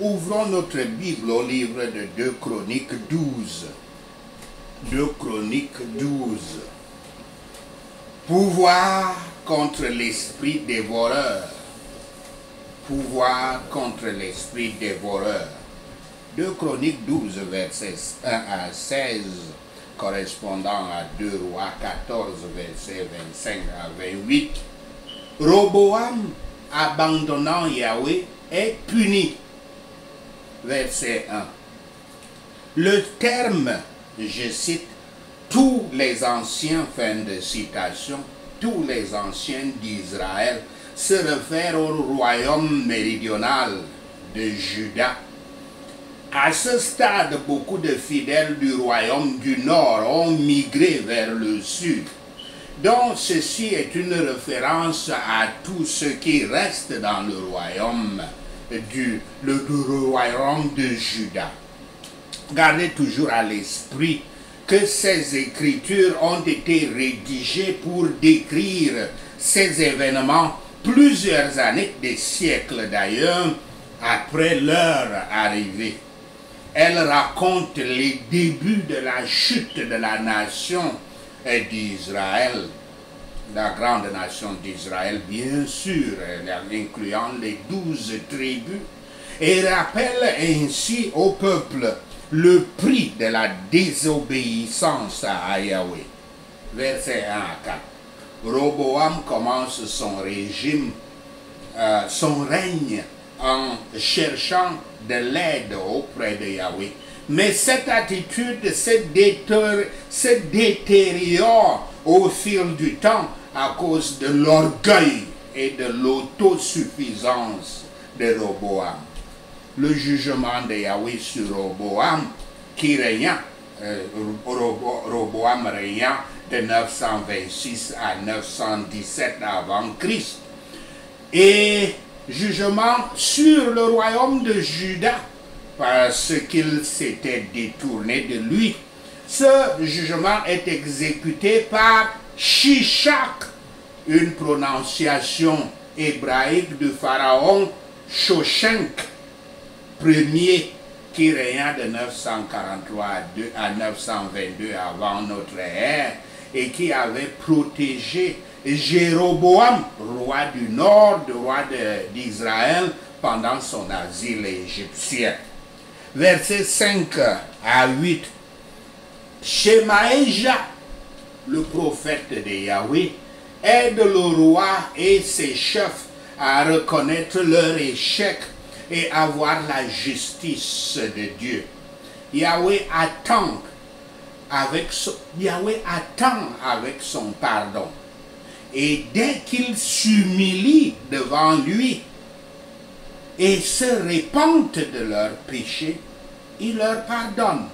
ouvrons notre Bible au livre de 2 Chroniques 12. 2 Chroniques 12. Pouvoir contre l'esprit dévoreur. Pouvoir contre l'esprit dévoreur. 2 Chroniques 12, versets 1 à 16, correspondant à 2 Rois 14, versets 25 à 28. Roboam, abandonnant Yahweh, est puni. Verset 1. Le terme, je cite, tous les anciens, fin de citation, tous les anciens d'Israël se réfèrent au royaume méridional de Juda. À ce stade, beaucoup de fidèles du royaume du Nord ont migré vers le Sud. Donc, ceci est une référence à tout ce qui reste dans le royaume royaume de Juda. Gardez toujours à l'esprit que ces écritures ont été rédigées pour décrire ces événements plusieurs années, des siècles d'ailleurs, après leur arrivée. Elles racontent les débuts de la chute de la nation d'Israël, la grande nation d'Israël, bien sûr, incluant les 12 tribus, et rappelle ainsi au peuple le prix de la désobéissance à Yahweh. Verset 1 à 4. Roboam commence son règne en cherchant de l'aide auprès de Yahweh. Mais cette attitude se détériore au fil du temps à cause de l'orgueil et de l'autosuffisance de Roboam. Le jugement de Yahweh sur Roboam, qui régna, Roboam régna de 926 à 917 avant Christ. Et jugement sur le royaume de Juda, parce qu'il s'était détourné de lui. Ce jugement est exécuté par Shishak, une prononciation hébraïque du pharaon Shoshenq, premier, qui régna de 943 à 922 avant notre ère et qui avait protégé Jéroboam, roi du nord, roi d'Israël, pendant son asile égyptien. Versets 5 à 8. Shemaïja, le prophète de Yahweh, aide le roi et ses chefs à reconnaître leur échec et à voir la justice de Dieu. Yahweh attend avec son pardon. Et dès qu'ils s'humilient devant lui et se repentent de leurs péchés, il leur pardonne.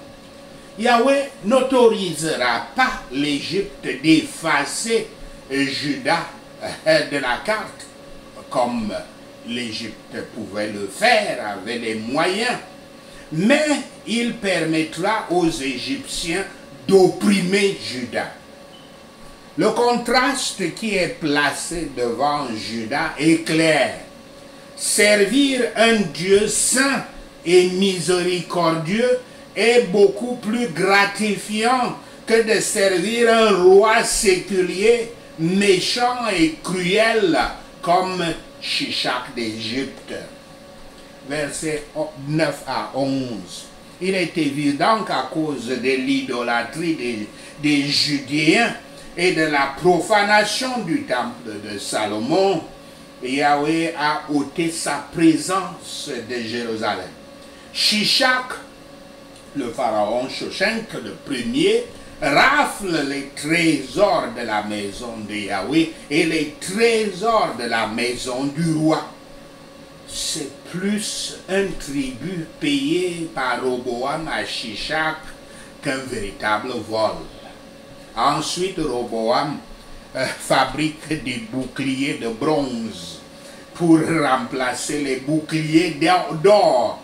Yahweh n'autorisera pas l'Égypte d'effacer Juda de la carte, comme l'Égypte pouvait le faire avec les moyens, mais il permettra aux Égyptiens d'opprimer Juda. Le contraste qui est placé devant Juda est clair. Servir un Dieu saint et miséricordieux est beaucoup plus gratifiant que de servir un roi séculier, méchant et cruel comme Shishak d'Égypte. Versets 9 à 11. Il est évident qu'à cause de l'idolâtrie des Judéens et de la profanation du temple de Salomon, Yahweh a ôté sa présence de Jérusalem. Shishak, le pharaon Shoshenq, le premier, rafle les trésors de la maison de Yahweh et les trésors de la maison du roi. C'est plus un tribut payé par Roboam à Shishak qu'un véritable vol. Ensuite, Roboam fabrique des boucliers de bronze pour remplacer les boucliers d'or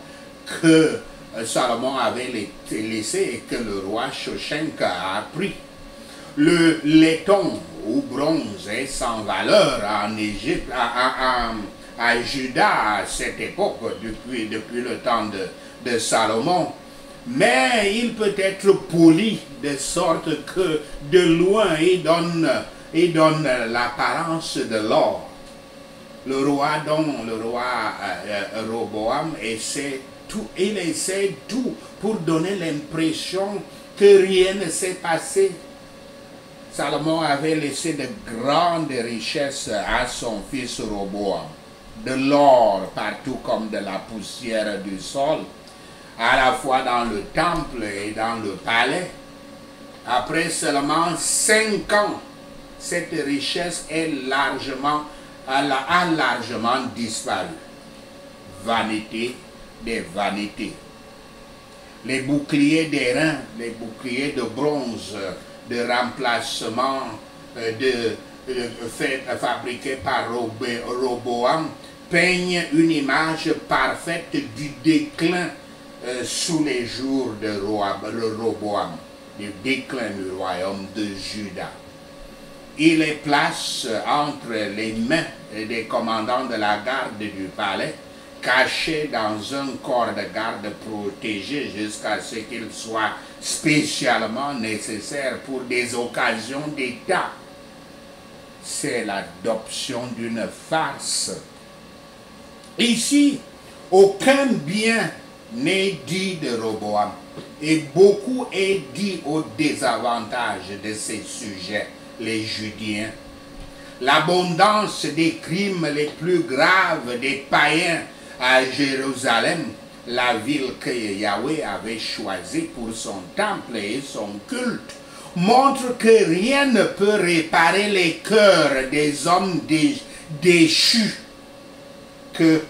que Salomon avait laissés et que le roi Shoshenq a pris. Le laiton ou bronze est sans valeur en Égypte, à Juda à cette époque, depuis le temps de Salomon. Mais il peut être poli de sorte que de loin il donne l'apparence de l'or. Le roi Roboam il essaie tout pour donner l'impression que rien ne s'est passé. Salomon avait laissé de grandes richesses à son fils Roboam, de l'or partout comme de la poussière du sol, à la fois dans le temple et dans le palais. Après seulement 5 ans, cette richesse a largement disparu. Vanité des vanités. Les boucliers d'airain, les boucliers de bronze, de remplacement fabriqués par Roboam, peignent une image parfaite du déclin sous les jours de Roboam, du déclin du royaume de Juda. Il les place entre les mains des commandants de la garde du palais, cachés dans un corps de garde protégé jusqu'à ce qu'il soit spécialement nécessaire pour des occasions d'État. C'est l'adoption d'une farce. Ici, aucun bien n'est dit de Roboam, et beaucoup est dit au désavantage de ses sujets, les Judiens. L'abondance des crimes les plus graves des païens à Jérusalem, la ville que Yahweh avait choisie pour son temple et son culte, montre que rien ne peut réparer les cœurs des hommes déchus que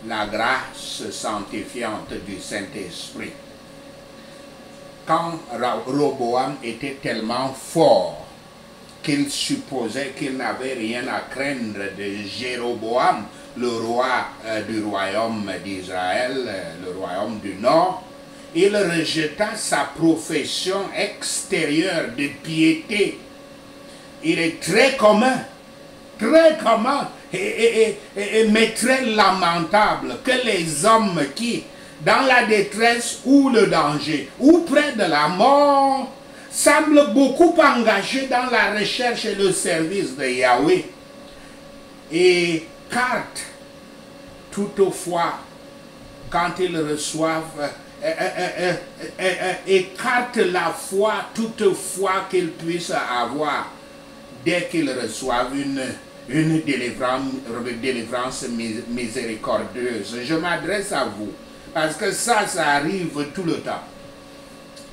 la grâce sanctifiante du Saint-Esprit. Quand Roboam était tellement fort qu'il supposait qu'il n'avait rien à craindre de Jéroboam, le roi du royaume d'Israël, le royaume du Nord, il rejeta sa profession extérieure de piété. Il est très commun, mais très lamentable que les hommes qui, dans la détresse ou le danger, ou près de la mort, semblent beaucoup engagés dans la recherche et le service de Yahweh, et écartent toutefois, quand ils reçoivent, écartent la foi toutefois qu'ils puissent avoir dès qu'ils reçoivent une délivrance miséricordieuse. Je m'adresse à vous, parce que ça arrive tout le temps.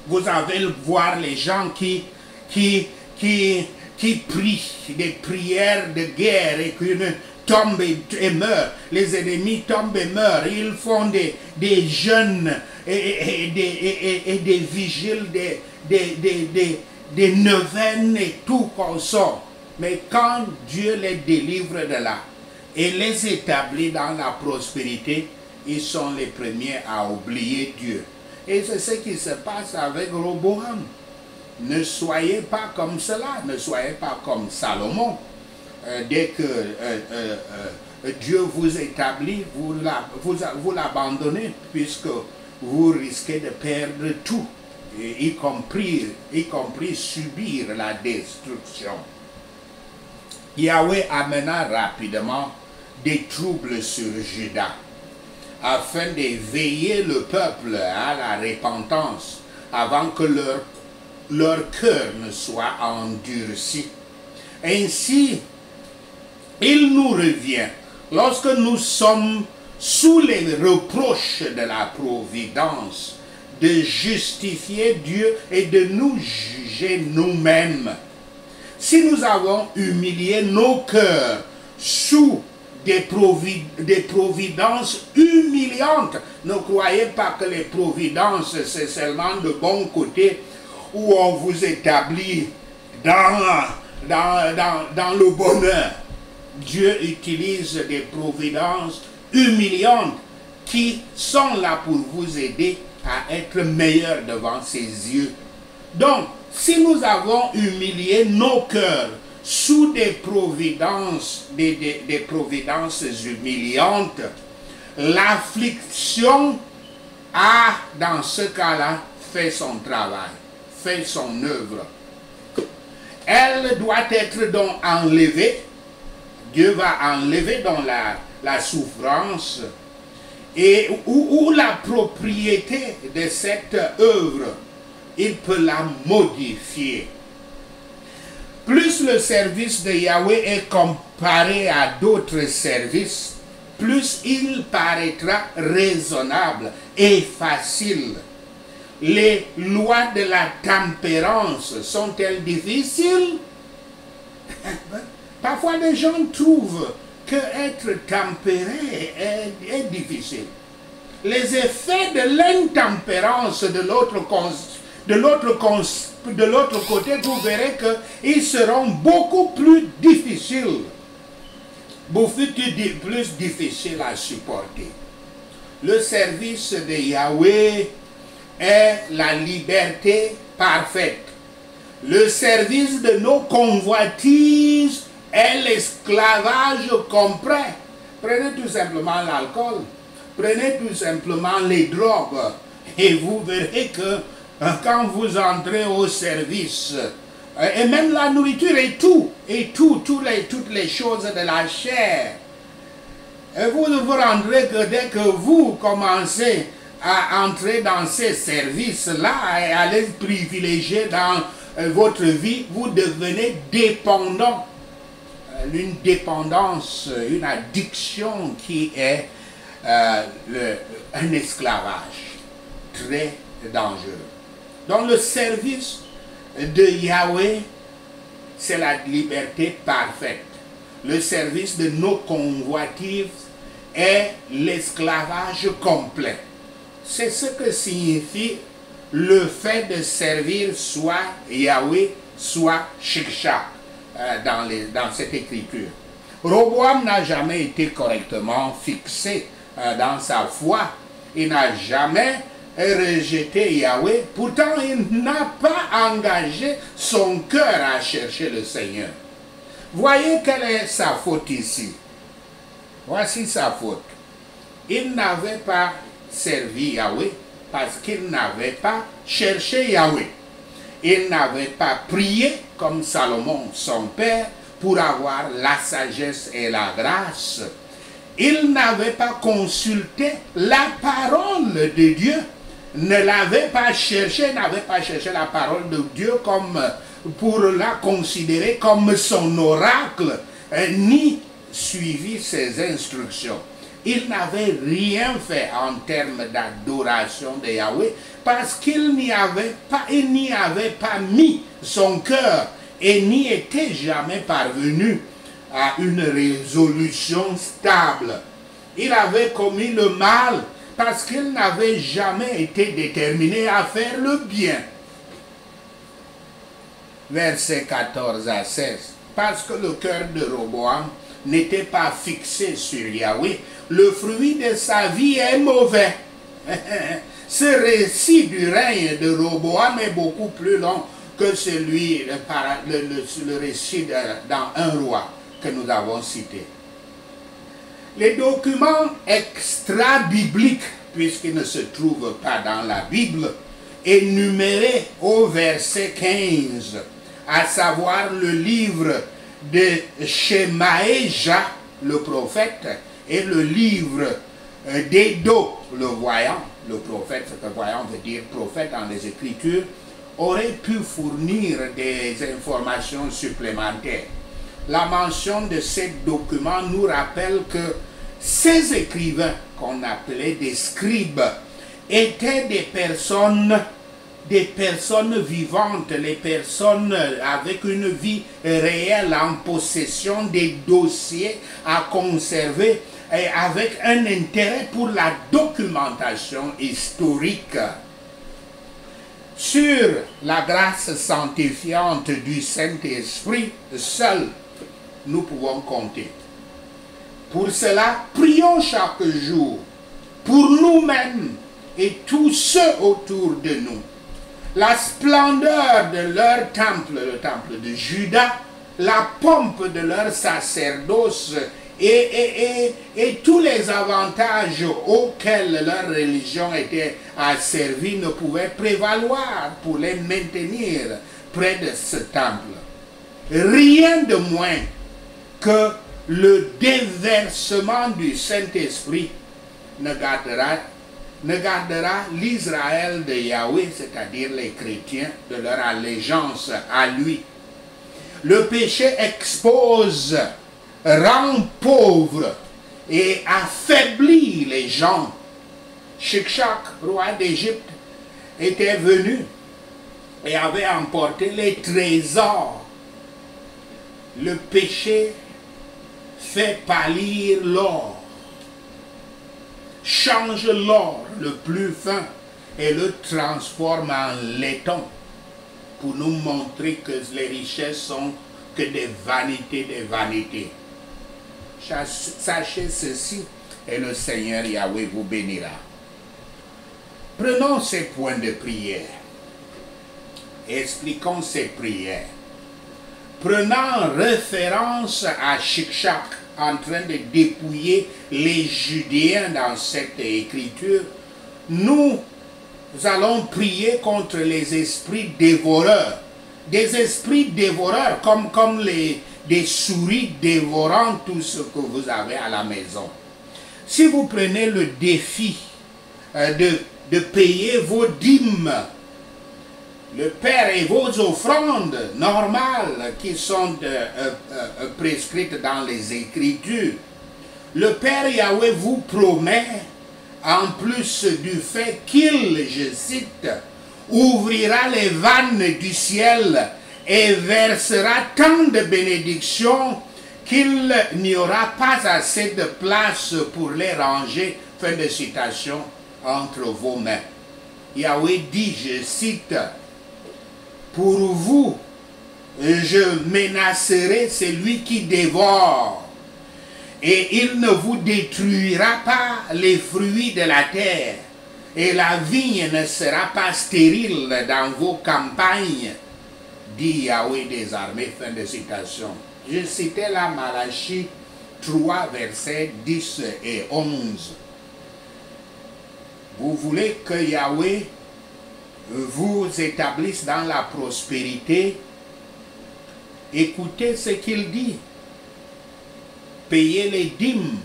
Vous allez voir les gens qui prient des prières de guerre et qu'une tombe et meurt. Les ennemis tombent et meurent. Ils font des jeûnes et des vigiles, des neuvaines et tout comme ça. Mais quand Dieu les délivre de là et les établit dans la prospérité, ils sont les premiers à oublier Dieu. Et c'est ce qui se passe avec Roboam. Ne soyez pas comme cela, ne soyez pas comme Salomon. Dès que Dieu vous établit, vous l'abandonnez, puisque vous risquez de perdre tout, y compris subir la destruction. Yahweh amena rapidement des troubles sur Juda, afin d'éveiller le peuple à la repentance, avant que leur cœur ne soit endurci. Ainsi, il nous revient, lorsque nous sommes sous les reproches de la providence, de justifier Dieu et de nous juger nous-mêmes. Si nous avons humilié nos cœurs sous des providences humiliantes, ne croyez pas que les providences, c'est seulement de bon côté où on vous établit dans le bonheur. Dieu utilise des providences humiliantes qui sont là pour vous aider à être meilleur devant ses yeux. Donc, si nous avons humilié nos cœurs sous des providences, des providences humiliantes, l'affliction a, dans ce cas-là, fait son travail, fait son œuvre. Elle doit être donc enlevée. Dieu va enlever donc la souffrance et ou la propriété de cette œuvre, il peut la modifier. Plus le service de Yahweh est comparé à d'autres services, plus il paraîtra raisonnable et facile. Les lois de la tempérance sont-elles difficiles? Parfois, les gens trouvent que être tempéré est difficile. Les effets de l'intempérance de l'autre côté, vous verrez qu'ils seront beaucoup plus difficiles, plus difficiles à supporter. Le service de Yahweh est la liberté parfaite. Le service de nos convoitises est l'esclavage complet. Prenez tout simplement l'alcool, prenez tout simplement les drogues, et vous verrez que quand vous entrez au service, et même la nourriture et toutes les choses de la chair, vous vous rendrez que dès que vous commencez à entrer dans ces services-là et à les privilégier dans votre vie, vous devenez dépendant. Une dépendance, une addiction qui est un esclavage très dangereux. Donc le service de Yahweh, c'est la liberté parfaite. Le service de nos convoitises est l'esclavage complet. C'est ce que signifie le fait de servir soit Yahweh, soit Shikshak dans cette écriture. Roboam n'a jamais été correctement fixé dans sa foi. Il n'a jamais rejeté Yahweh. Pourtant, il n'a pas engagé son cœur à chercher le Seigneur. Voyez quelle est sa faute ici. Voici sa faute. Il n'avait pas servi Yahweh parce qu'il n'avait pas cherché Yahweh. Il n'avait pas prié comme Salomon, son père, pour avoir la sagesse et la grâce. Il n'avait pas consulté la parole de Dieu, ne l'avait pas cherché la parole de Dieu comme pour la considérer comme son oracle, ni suivi ses instructions. Il n'avait rien fait en termes d'adoration de Yahweh parce qu'il n'y avait pas mis son cœur et n'y était jamais parvenu à une résolution stable. Il avait commis le mal parce qu'il n'avait jamais été déterminé à faire le bien. Versets 14 à 16. Parce que le cœur de Roboam n'était pas fixé sur Yahweh, le fruit de sa vie est mauvais. Ce récit du règne de Roboam est beaucoup plus long que celui, le récit dans un roi que nous avons cité. Les documents extra-bibliques, puisqu'ils ne se trouvent pas dans la Bible, énumérés au verset 15, à savoir le livre de Shemaéja, le prophète, et le livre d'Edo, le voyant, le prophète, ce que voyant veut dire prophète dans les Écritures, aurait pu fournir des informations supplémentaires. La mention de ces documents nous rappelle que ces écrivains, qu'on appelait des scribes, étaient des personnes vivantes, les personnes avec une vie réelle en possession des dossiers à conserver et avec un intérêt pour la documentation historique. Sur la grâce sanctifiante du Saint-Esprit, seul nous pouvons compter. Pour cela, prions chaque jour pour nous-mêmes et tous ceux autour de nous. La splendeur de leur temple, le temple de Juda, la pompe de leur sacerdoce et tous les avantages auxquels leur religion était asservie ne pouvaient prévaloir pour les maintenir près de ce temple. Rien de moins que le déversement du Saint-Esprit ne gardera l'Israël de Yahweh, c'est-à-dire les chrétiens, de leur allégeance à lui. Le péché expose, rend pauvre et affaiblit les gens. Shishak, roi d'Égypte, était venu et avait emporté les trésors. Le péché fait pâlir l'or, change l'or le plus fin et le transforme en laiton pour nous montrer que les richesses sont que des vanités. Sachez ceci et le Seigneur Yahweh vous bénira. Prenons ces points de prière. Expliquons ces prières. Prenant référence à Shishak en train de dépouiller les Judéens dans cette écriture, nous allons prier contre les esprits dévoreurs. Des esprits dévoreurs comme des souris dévorant tout ce que vous avez à la maison. Si vous prenez le défi de payer vos dîmes, le Père et vos offrandes normales qui sont prescrites dans les Écritures, le Père Yahweh vous promet, en plus du fait qu'il, je cite, ouvrira les vannes du ciel et versera tant de bénédictions qu'il n'y aura pas assez de place pour les ranger, fin de citation, entre vos mains. Yahweh dit, je cite, pour vous, je menacerai celui qui dévore, et il ne vous détruira pas les fruits de la terre, et la vigne ne sera pas stérile dans vos campagnes, dit Yahweh des armées, fin de citation. Je citais là Malachie 3, versets 10 et 11. Vous voulez que Yahweh vous établisse dans la prospérité? Écoutez ce qu'il dit. Payez les dîmes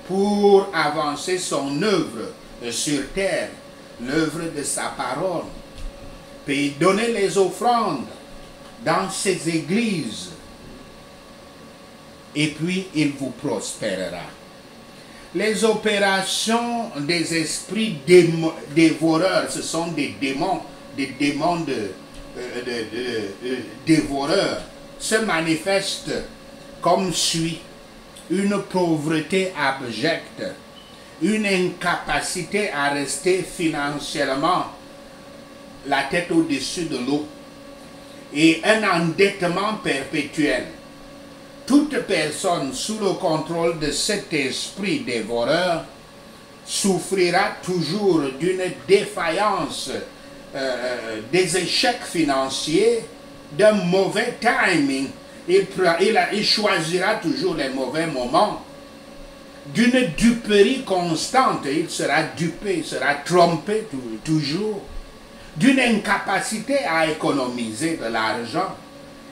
pour avancer son œuvre sur terre, l'œuvre de sa parole. Donnez les offrandes dans ses églises, et puis il vous prospérera. Les opérations des esprits dévoreurs, ce sont des démons dévoreurs, se manifestent comme suit: une pauvreté abjecte, une incapacité à rester financièrement la tête au-dessus de l'eau, et un endettement perpétuel. Toute personne sous le contrôle de cet esprit dévoreur souffrira toujours d'une défaillance, des échecs financiers, d'un mauvais timing. Il choisira toujours les mauvais moments, d'une duperie constante. Il sera dupé, il sera trompé toujours, d'une incapacité à économiser de l'argent,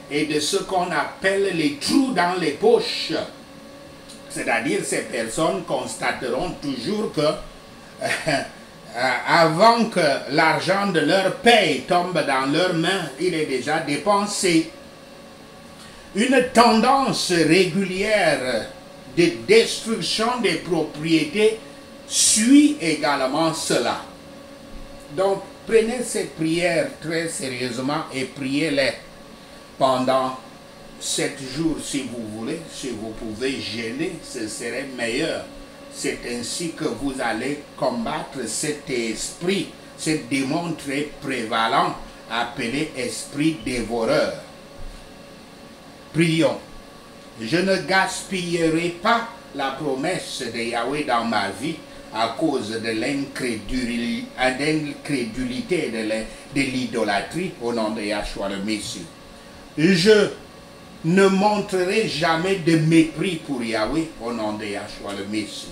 et de ce qu'on appelle les trous dans les poches. C'est-à-dire, ces personnes constateront toujours que avant que l'argent de leur paye tombe dans leurs mains, il est déjà dépensé. Une tendance régulière de destruction des propriétés suit également cela. Donc, prenez ces prières très sérieusement et priez-les pendant 7 jours si vous voulez. Si vous pouvez jeûner, ce serait meilleur. C'est ainsi que vous allez combattre cet esprit, ce démon très prévalent appelé esprit dévoreur. Prions. Je ne gaspillerai pas la promesse de Yahweh dans ma vie à cause de l'incrédulité et de l'idolâtrie au nom de Yahshua le Messie. Je ne montrerai jamais de mépris pour Yahweh au nom de Yahshua le Messie.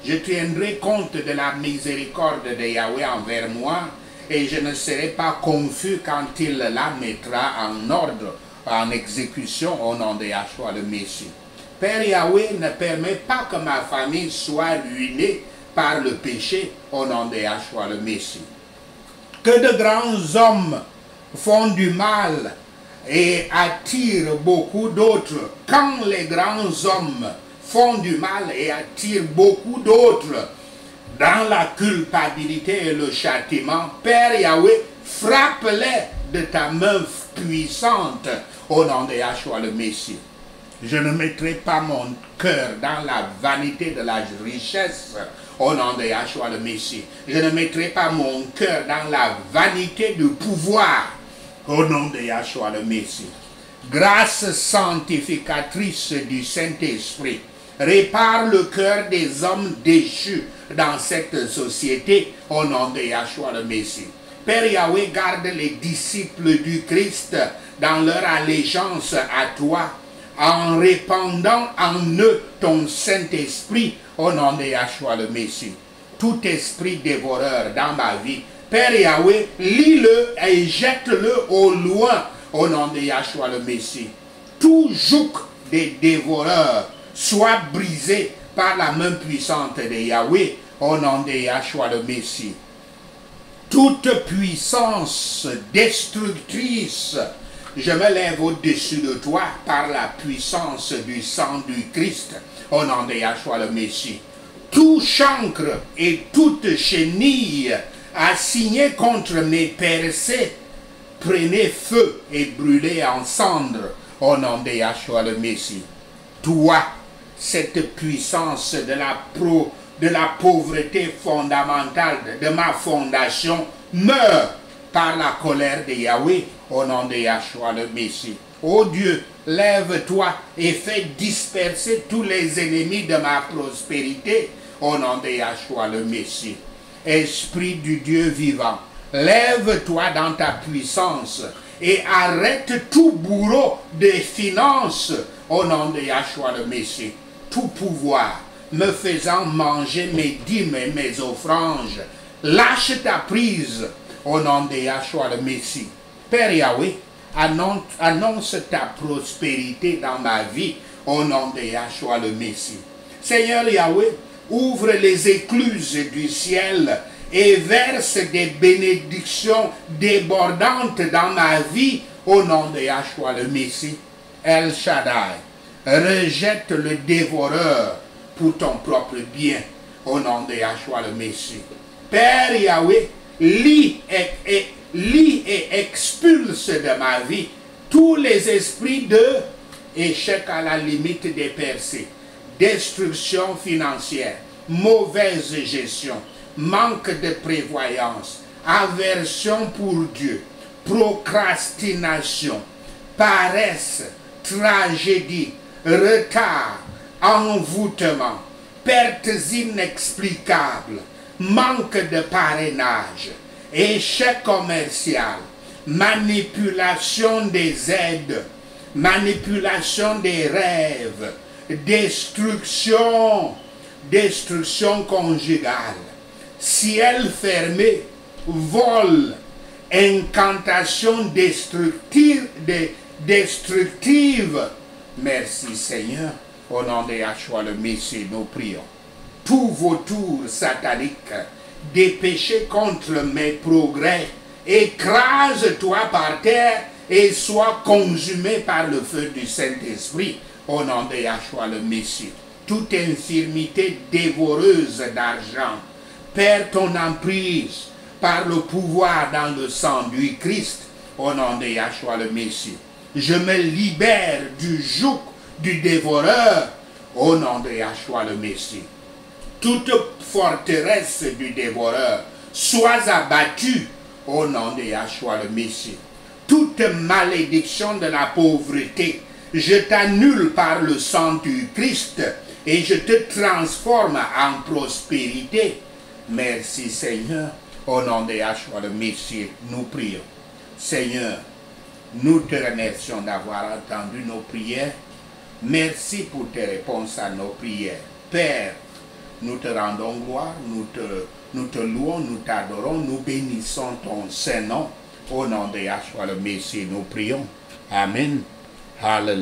Je tiendrai compte de la miséricorde de Yahweh envers moi et je ne serai pas confus quand il la mettra en ordre, en exécution au nom de Yahshua le Messie. Père Yahweh, ne permet pas que ma famille soit ruinée par le péché au nom de Yahshua le Messie. Que de grands hommes font du mal et attirent beaucoup d'autres. Quand les grands hommes font du mal et attirent beaucoup d'autres dans la culpabilité et le châtiment, Père Yahweh, frappe-les de ta main puissante au nom de Yahshua le Messie. Je ne mettrai pas mon cœur dans la vanité de la richesse au nom de Yahshua le Messie. Je ne mettrai pas mon cœur dans la vanité du pouvoir au nom de Yahshua le Messie. Grâce sanctificatrice du Saint-Esprit, répare le cœur des hommes déchus dans cette société au nom de Yahshua le Messie. Père Yahweh, garde les disciples du Christ dans leur allégeance à toi, en répandant en eux ton Saint-Esprit au nom de Yahshua le Messie. Tout esprit dévoreur dans ma vie, Père Yahweh, lis-le et jette-le au loin au nom de Yahshua le Messie. Tout joug des dévoreurs soit brisé par la main puissante de Yahweh au nom de Yahshua le Messie. Toute puissance destructrice, je me lève au-dessus de toi par la puissance du sang du Christ au nom de Yahshua le Messie. Tout chancre et toute chenille assigné contre mes percées, prenez feu et brûlez en cendres au nom de Yahshua le Messie. Toi, cette puissance de la pauvreté fondamentale de ma fondation, meurt par la colère de Yahweh au nom de Yahshua le Messie. Ô Dieu, lève-toi et fais disperser tous les ennemis de ma prospérité au nom de Yahshua le Messie. Esprit du Dieu vivant, lève-toi dans ta puissance et arrête tout bourreau des finances au nom de Yahshua le Messie. Tout pouvoir me faisant manger mes dîmes et mes offrandes, lâche ta prise au nom de Yahshua le Messie. Père Yahweh, annonce ta prospérité dans ma vie au nom de Yahshua le Messie. Seigneur Yahweh, ouvre les écluses du ciel et verse des bénédictions débordantes dans ma vie au nom de Yahshua le Messie. El Shaddai, rejette le dévoreur pour ton propre bien au nom de Yahshua le Messie. Père Yahweh, lis et expulse de ma vie tous les esprits de échec à la limite des percées, destruction financière, mauvaise gestion, manque de prévoyance, aversion pour Dieu, procrastination, paresse, tragédie, retard, envoûtement, pertes inexplicables, manque de parrainage, échec commercial, manipulation des aides, manipulation des rêves, destruction conjugale, ciel fermé, vol, incantation destructive. Merci Seigneur, au nom de Yahshua le Messie, nous prions. Tous vos tours sataniques, des péchés contre mes progrès, écrase-toi par terre et sois consumé par le feu du Saint-Esprit, au nom de Yahshua le Messie. Toute infirmité dévoreuse d'argent, perds ton emprise par le pouvoir dans le sang du Christ, au nom de Yahshua le Messie. Je me libère du joug du dévoreur, au nom de Yahshua le Messie. Toute forteresse du dévoreur, sois abattue au nom de Yahshua le Messie. Toute malédiction de la pauvreté, je t'annule par le sang du Christ et je te transforme en prospérité. Merci Seigneur, au nom de Yahshua le Messie, nous prions. Seigneur, Nous te remercions d'avoir entendu nos prières. Merci pour tes réponses à nos prières. Père, nous te rendons gloire, nous te louons, nous t'adorons, nous bénissons ton Saint-Nom. Au nom de Yahshua le Messie, nous prions. Amen. Hallelujah.